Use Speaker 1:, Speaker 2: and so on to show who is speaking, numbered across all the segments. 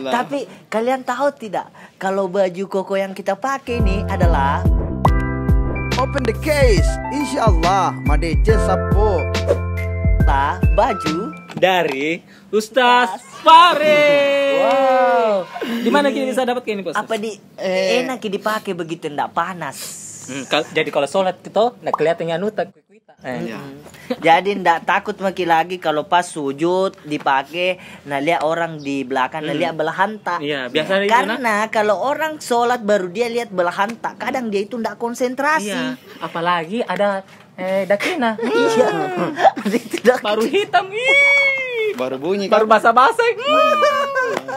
Speaker 1: Tapi kalian tahu tidak kalau baju koko yang kita pakai ini adalah
Speaker 2: Open the case, insyaallah Madece Sapo.
Speaker 1: Baju
Speaker 3: dari Ustaz Farid.
Speaker 1: Wow.
Speaker 3: Di mana kita bisa dapat ini, Bos?
Speaker 1: Apa enak dipakai begitu enggak panas.
Speaker 3: Jadi kalau sholat itu nggak kelihatannya nutak.
Speaker 1: Jadi ndak takut makin lagi kalau pas sujud dipakai, nah lihat orang di belakang, nah lihat belah hanta.
Speaker 3: Iya, biasa
Speaker 1: karena kalau orang sholat baru dia lihat belah hanta, kadang dia itu ndak konsentrasi.
Speaker 3: Iya, apalagi ada dakina.
Speaker 1: Iya.
Speaker 3: Baru hitam.
Speaker 2: Baru bunyi
Speaker 3: Baru
Speaker 2: kan?
Speaker 3: basa-basa.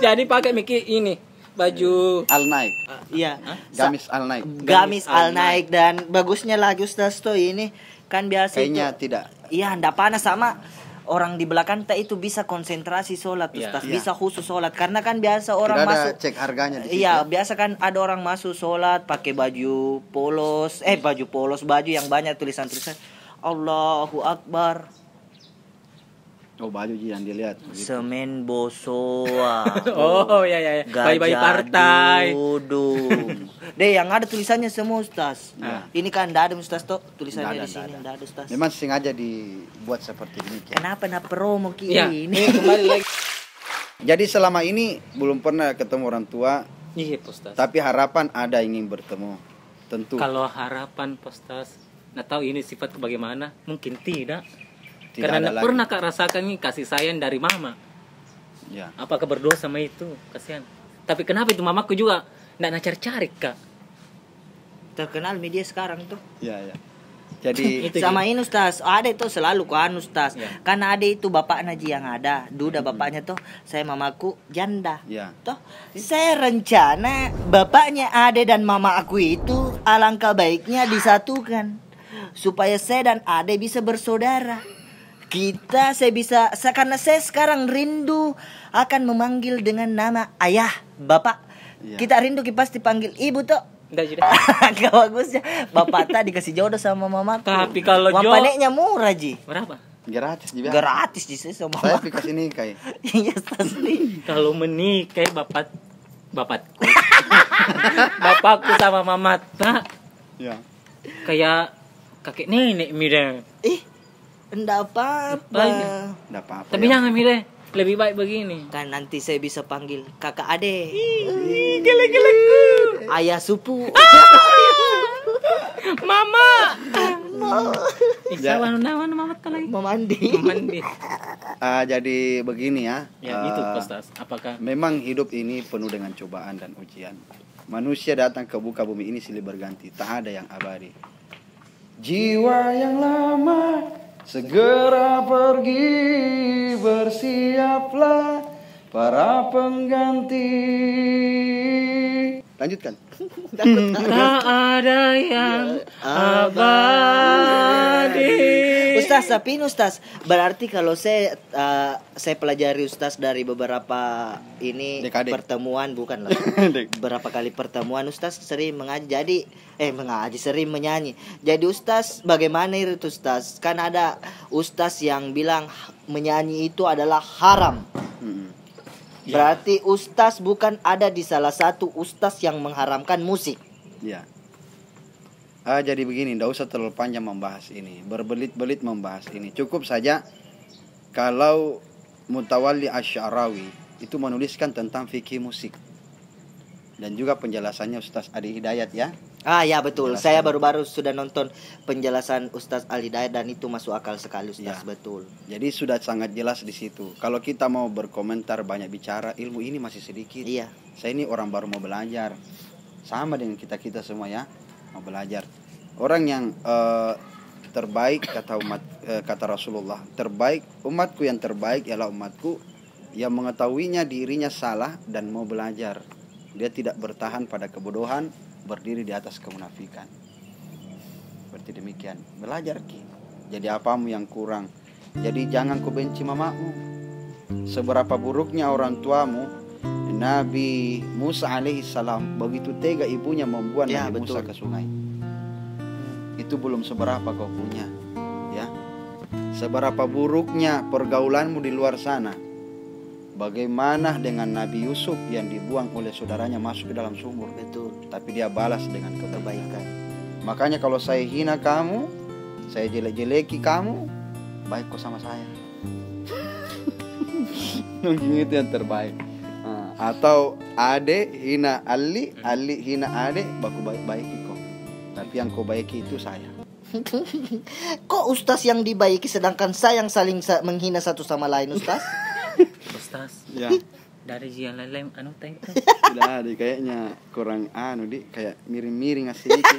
Speaker 3: Jadi pakai Miki ini baju
Speaker 2: Al Naik.
Speaker 1: Iya.
Speaker 2: Gamis Al Naik.
Speaker 1: Gamis Al Naik. Dan bagusnya lagi Ustaz tuh ini kan biasa
Speaker 2: Kayaknya
Speaker 1: itu.
Speaker 2: tidak.
Speaker 1: Iya, ndak panas sama orang di belakang itu bisa konsentrasi sholat Ustaz,
Speaker 2: Iya.
Speaker 1: bisa khusus sholat karena kan biasa orang
Speaker 2: Tidak ada
Speaker 1: masuk
Speaker 2: cek harganya di situ.
Speaker 1: Iya, biasa kan ada orang masuk sholat pakai baju polos, baju yang banyak tulisan-tulisan Allahu Akbar.
Speaker 2: Oh, baju yang dilihat begitu.
Speaker 1: Semen bosoa.
Speaker 3: Oh ya. Bayi-bayi partai.
Speaker 1: Dudung. Deh, yang ada tulisannya semua Ustaz.
Speaker 2: Ya.
Speaker 1: Ini kan enggak ada Ustaz tuh tulisannya
Speaker 2: Nggak ada,
Speaker 1: di sini,
Speaker 2: nggak
Speaker 1: enggak ada Ustaz.
Speaker 2: Memang sengaja dibuat seperti ini.
Speaker 1: Kenapa nak promo
Speaker 3: Iya.
Speaker 1: ini?
Speaker 3: Kembali lagi.
Speaker 2: Jadi selama ini belum pernah ketemu orang tua,
Speaker 3: Iya, Ustaz.
Speaker 2: tapi harapan ada ingin bertemu. Tentu.
Speaker 3: Kalau harapan, Ustaz, nggak tahu ini sifat bagaimana, mungkin tidak.
Speaker 2: Tidak
Speaker 3: Karena
Speaker 2: ada
Speaker 3: nggak
Speaker 2: lagi.
Speaker 3: pernah Kak rasakan nih kasih sayang dari mama.
Speaker 2: Ya.
Speaker 3: Apakah berdoa sama itu? Kasihan. Tapi kenapa itu mamaku juga nggak cari-cari, Kak?
Speaker 1: Terkenal media sekarang tuh.
Speaker 2: Ya. Jadi
Speaker 3: Itu
Speaker 1: Sama ini Ustaz, ada itu selalu kan Ustaz.
Speaker 3: Ya.
Speaker 1: Karena ada itu bapak Naji yang ada. Duda bapaknya tuh, saya mamaku janda.
Speaker 2: ya.
Speaker 1: Toh, saya rencana bapaknya Ade dan mama aku itu alangkah baiknya disatukan supaya saya dan Ade bisa bersaudara. Karena saya sekarang rindu akan memanggil dengan nama ayah, bapak.
Speaker 2: Iya.
Speaker 1: Kita rindu pasti panggil ibu tuh.
Speaker 3: Enggak jadi.
Speaker 1: Gak bagusnya. Bapak tadi dikasih jodoh sama mamaku.
Speaker 3: Tapi kalau
Speaker 1: Mampaneknya murah Ji.
Speaker 3: berapa?
Speaker 2: Gratis juga.
Speaker 1: Gratis Ji sama
Speaker 2: Saya
Speaker 1: mama.
Speaker 2: kasih ini kayak.
Speaker 1: Iya asli.
Speaker 3: Kalau menikah bapakku bapakku sama mama tak
Speaker 2: Ya.
Speaker 3: kayak kakek nenek mire.
Speaker 1: Enggak apa-apa.
Speaker 2: Enggak apa-apa.
Speaker 3: Tapi
Speaker 2: ya.
Speaker 3: jangan mire, lebih baik begini.
Speaker 1: Kan nanti saya bisa panggil kakak Ade,
Speaker 3: Gila-gilaku.
Speaker 1: ayah supu.
Speaker 3: Mama. Isa nama mama lagi.
Speaker 1: Memandi.
Speaker 3: Mandi.
Speaker 2: Jadi begini ya.
Speaker 3: Ya itu Ustaz. Apakah
Speaker 2: Memang hidup ini penuh dengan cobaan dan ujian. Manusia datang ke muka bumi ini silih berganti, tak ada yang abadi. Jiwa yang lama segera pergi, bersiaplah para pengganti. Lanjutkan.
Speaker 3: tak ada yang abadi?
Speaker 1: Ustaz, tapi ini Ustaz, berarti kalau saya pelajari Ustaz dari beberapa ini
Speaker 2: Dekade.
Speaker 1: pertemuan bukan lah. Berapa kali pertemuan Ustaz sering mengaji, sering menyanyi. Jadi Ustaz, bagaimana itu Ustaz? Kan ada Ustaz yang bilang menyanyi itu adalah haram. Berarti Ustaz bukan ada di salah satu Ustaz yang mengharamkan musik.
Speaker 2: Ya. Jadi begini, tidak usah terlalu panjang membahas ini, berbelit-belit membahas ini. Cukup saja kalau Mutawalli Asy-Sya'rawi itu menuliskan tentang fikih musik. Dan juga penjelasannya Ustaz Adi Hidayat ya.
Speaker 1: Ya betul. Saya baru-baru sudah nonton penjelasan Ustaz Al Hidayat dan itu masuk akal sekali Ustaz,
Speaker 2: Ya.
Speaker 1: betul.
Speaker 2: Jadi sudah sangat jelas di situ. Kalau kita mau berkomentar banyak bicara, ilmu ini masih sedikit.
Speaker 1: Iya.
Speaker 2: Saya ini orang baru mau belajar. Sama dengan kita semua ya, mau belajar. Orang yang terbaik kata Rasulullah, terbaik umatku yang terbaik ialah umatku yang mengetahuinya dirinya salah dan mau belajar. Dia tidak bertahan pada kebodohan, berdiri di atas kemunafikan. Seperti demikian. Belajar ki. Jadi apamu yang kurang. Jadi jangan kau benci mamamu. Seberapa buruknya orang tuamu, Nabi Musa alaihissalam begitu tega ibunya membuang
Speaker 1: Ya,
Speaker 2: Nabi Musa
Speaker 1: betul.
Speaker 2: ke sungai. Itu belum seberapa kau punya, ya. Seberapa buruknya pergaulanmu di luar sana. Bagaimana dengan Nabi Yusuf yang dibuang oleh saudaranya masuk ke dalam sumur,
Speaker 1: Betul.
Speaker 2: tapi dia balas dengan kebaikan.
Speaker 1: Kebaikan.
Speaker 2: Makanya kalau saya hina kamu, saya jelek-jeleki kamu, baik kok sama saya. Mungkin itu yang terbaik. Atau ade hina Ali, Ali hina ade, baku baik-baiki kok. Tapi yang kau baiki itu saya.
Speaker 1: Kok ustaz yang dibaiki sedangkan saya yang saling menghina satu sama lain, ustaz?
Speaker 3: Ustaz,
Speaker 2: Ya,
Speaker 3: dari yang lain anu teh.
Speaker 2: tidak ada kayaknya kurang kayak miring-miring sedikit.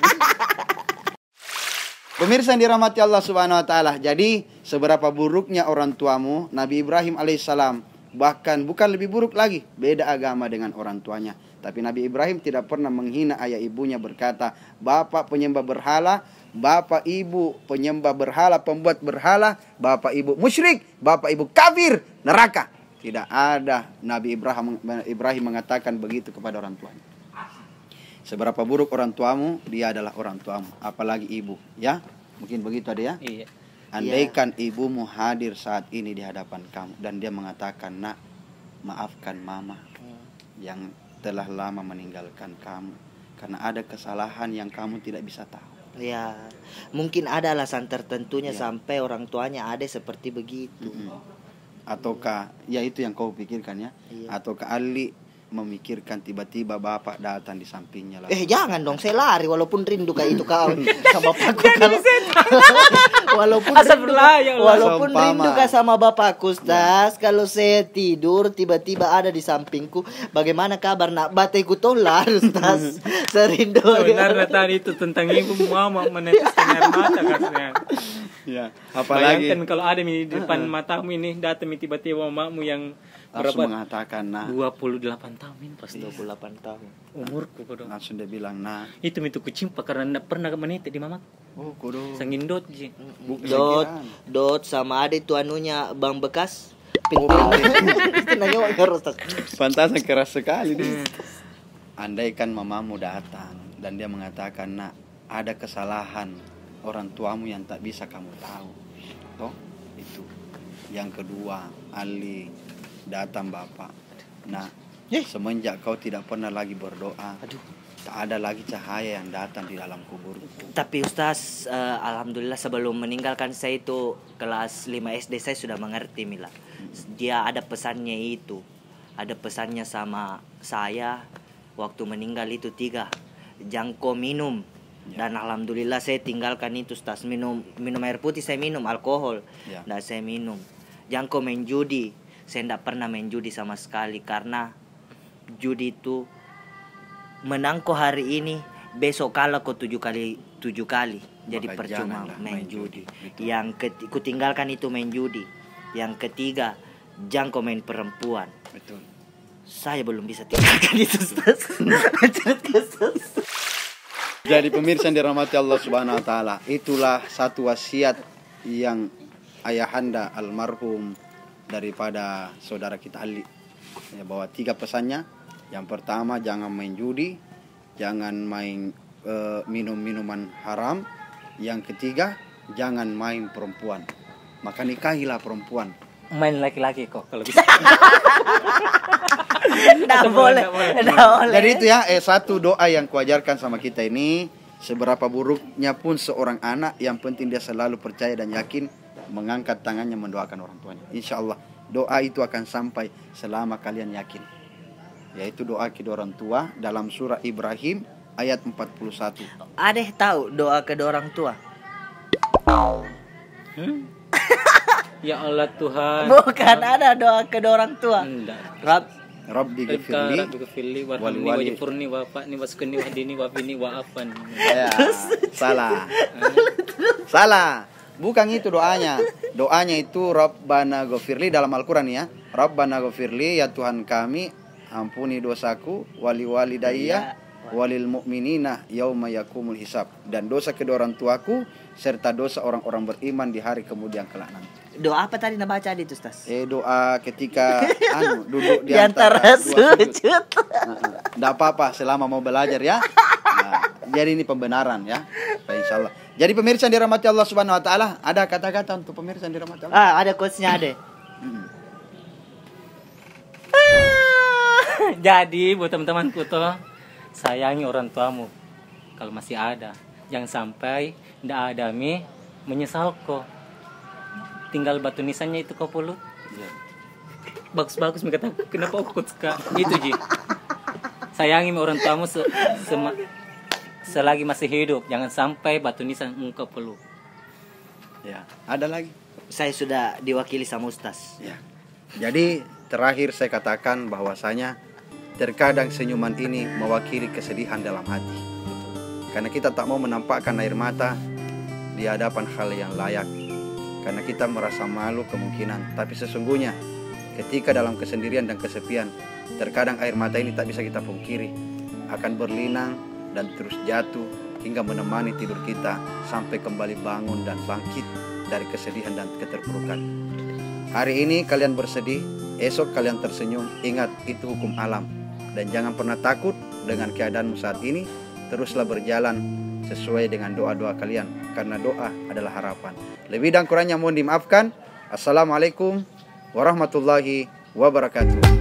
Speaker 2: Pemirsa yang dirahmati Allah Subhanahu wa taala. Jadi, seberapa buruknya orang tuamu, Nabi Ibrahim alaihissalam bahkan bukan lebih buruk lagi, beda agama dengan orang tuanya. Tapi Nabi Ibrahim tidak pernah menghina ayah ibunya, berkata, "Bapak penyembah berhala, bapak ibu penyembah berhala, pembuat berhala, bapak ibu musyrik, bapak ibu kafir, neraka." Tidak ada Nabi Ibrahim mengatakan begitu kepada orang tuanya. Seberapa buruk orang tuamu, dia adalah orang tuamu, apalagi ibu, ya. Mungkin begitu ada ya.
Speaker 3: Iya.
Speaker 2: Andaikan ibumu hadir saat ini di hadapan kamu dan dia mengatakan, "Nak, maafkan mama yang telah lama meninggalkan kamu karena ada kesalahan yang kamu tidak bisa tahu."
Speaker 1: Ya, mungkin ada alasan tertentunya
Speaker 2: Ya.
Speaker 1: sampai orang tuanya ada seperti begitu.
Speaker 2: Ataukah ya itu yang kau pikirkan ya?
Speaker 1: Iya.
Speaker 2: Ataukah Ali memikirkan tiba-tiba bapak datang di sampingnya lalu.
Speaker 1: Jangan dong, saya lari walaupun rindu kayak itu kau sama bapakku kalau walaupun
Speaker 3: Asal
Speaker 1: rindu,
Speaker 3: berlayar.
Speaker 1: walaupun
Speaker 2: Seumpama.
Speaker 1: rindu kah sama bapakku, Stas, kalau saya tidur tiba-tiba ada di sampingku, bagaimana kabar nak? Bataiku tolar, Stas. Serindu.
Speaker 3: Sebenarnya tadi itu tentang ibu mama meneteskan air mata katanya.
Speaker 2: Ya, apalagi
Speaker 3: Bayangkan kalau ada di depan matamu ini datang tiba-tiba mamamu yang
Speaker 2: langsung
Speaker 3: berapa
Speaker 2: mengatakan, nah,
Speaker 3: 28 tahun ini pasti
Speaker 1: 28 tahun.
Speaker 3: umurku kudu.
Speaker 2: langsung dia bilang, nah,
Speaker 3: Itu kucimpa karena tidak pernah menetek di mamaku.
Speaker 2: oh kudu.
Speaker 3: Sangindot ji.
Speaker 1: Dot sama ada itu anunya Bang Bekas. Itu nanya harus tas.
Speaker 2: Pantasan keras sekali dia. Andaikan mamamu datang dan dia mengatakan, nak, ada kesalahan orang tuamu yang tak bisa kamu tahu. Toh, itu. Yang kedua, Ali datang bapak. Nah, semenjak kau tidak pernah lagi berdoa,
Speaker 1: Aduh.
Speaker 2: tak ada lagi cahaya yang datang di dalam kubur.
Speaker 1: Tapi Ustaz, alhamdulillah sebelum meninggalkan saya itu kelas 5 SD saya sudah mengerti Mila. Dia ada pesannya itu. Ada pesannya sama saya waktu meninggal itu 3. Jangko minum. Dan alhamdulillah saya tinggalkan itu Ustaz. Minum air putih saya minum, alkohol.
Speaker 2: Ya.
Speaker 1: Dan saya minum. Jangko main judi. Saya tidak pernah main judi sama sekali karena judi itu menang kok hari ini, besok kalah kok 7 kali. Jadi
Speaker 2: Maka
Speaker 1: percuma
Speaker 2: janganlah
Speaker 1: main
Speaker 2: main
Speaker 1: judi.
Speaker 2: judi. Betul.
Speaker 1: Yang ku tinggalkan itu main judi. Yang ketiga, jangko main perempuan.
Speaker 2: Betul.
Speaker 1: Saya belum bisa tinggalkan itu Ustaz.
Speaker 2: Jadi pemirsa yang dirahmati Allah Subhanahu wa taala, itulah satu wasiat yang ayahanda almarhum daripada saudara kita Ali. Ya, bahwa 3 pesannya. Yang pertama, jangan main judi, jangan main minum minuman haram. Yang ketiga, jangan main perempuan. Maka nikahilah perempuan.
Speaker 3: Main laki-laki kok kalau bisa.
Speaker 1: Tidak boleh.
Speaker 2: Jadi itu ya, satu doa yang kuajarkan sama kita ini, seberapa buruknya pun seorang anak, yang penting dia selalu percaya dan yakin mengangkat tangannya mendoakan orang tuanya. Insya Allah doa itu akan sampai selama kalian yakin. Yaitu doa kedua orang tua dalam surah Ibrahim ayat 41.
Speaker 1: Adeh tahu doa kedua orang tua?
Speaker 3: Ya Allah Tuhan.
Speaker 1: Bukan, ada doa kedua orang tua.
Speaker 3: Enggak.
Speaker 2: Rabbi ghfirli
Speaker 3: Rabbi
Speaker 2: wali
Speaker 3: warhamni
Speaker 2: wali.
Speaker 3: wajfurni wafa'ni waskuni wahdini wafini wa'afan.
Speaker 2: Ya, salah. Bukan itu doanya. Doanya itu Rabbana ghfirli dalam Al-Qur'an ya. Rabbana ghfirli, ya Tuhan kami, ampuni dosaku, wali walidayya, walil mu'minina yauma yakumul hisab, dan dosa kedua orang tuaku serta dosa orang-orang beriman di hari kemudian kelak nanti.
Speaker 1: Doa apa tadi nak baca di itu Ustaz?
Speaker 2: Doa ketika duduk
Speaker 1: Di antara sujud.
Speaker 2: Tidak apa-apa selama mau belajar ya. Nah, jadi ini pembenaran ya. Insya Allah. Jadi pemirsa yang dirahmati Allah Subhanahu Wa Taala, ada kata-kata untuk pemirsa yang dirahmati Allah.
Speaker 1: Ada quotesnya ada.
Speaker 3: Jadi buat teman-temanku toh, sayangi orang tuamu kalau masih ada. Jangan sampai ndak ada menyesal kok. Tinggal batu nisannya itu kau pulut. Bagus-bagus kata kenapa aku suka itu Ji. Sayangi orang tuamu selagi masih hidup. Jangan sampai batu nisan engkau peluk.
Speaker 2: Ya, ada lagi.
Speaker 1: Saya sudah diwakili sama Ustaz.
Speaker 2: Ya. Jadi terakhir saya katakan bahwasanya terkadang senyuman ini mewakili kesedihan dalam hati. Karena kita tak mau menampakkan air mata di hadapan hal yang layak. Karena kita merasa malu kemungkinan. Tapi sesungguhnya ketika dalam kesendirian dan kesepian, terkadang air mata ini tak bisa kita pungkiri, akan berlinang dan terus jatuh hingga menemani tidur kita sampai kembali bangun dan bangkit dari kesedihan dan keterpurukan. Hari ini kalian bersedih, esok kalian tersenyum. Ingat, itu hukum alam. Dan jangan pernah takut dengan keadaanmu saat ini. Teruslah berjalan sesuai dengan doa-doa kalian, karena doa adalah harapan. Lebih dan kurangnya mohon dimaafkan. Assalamualaikum warahmatullahi wabarakatuh.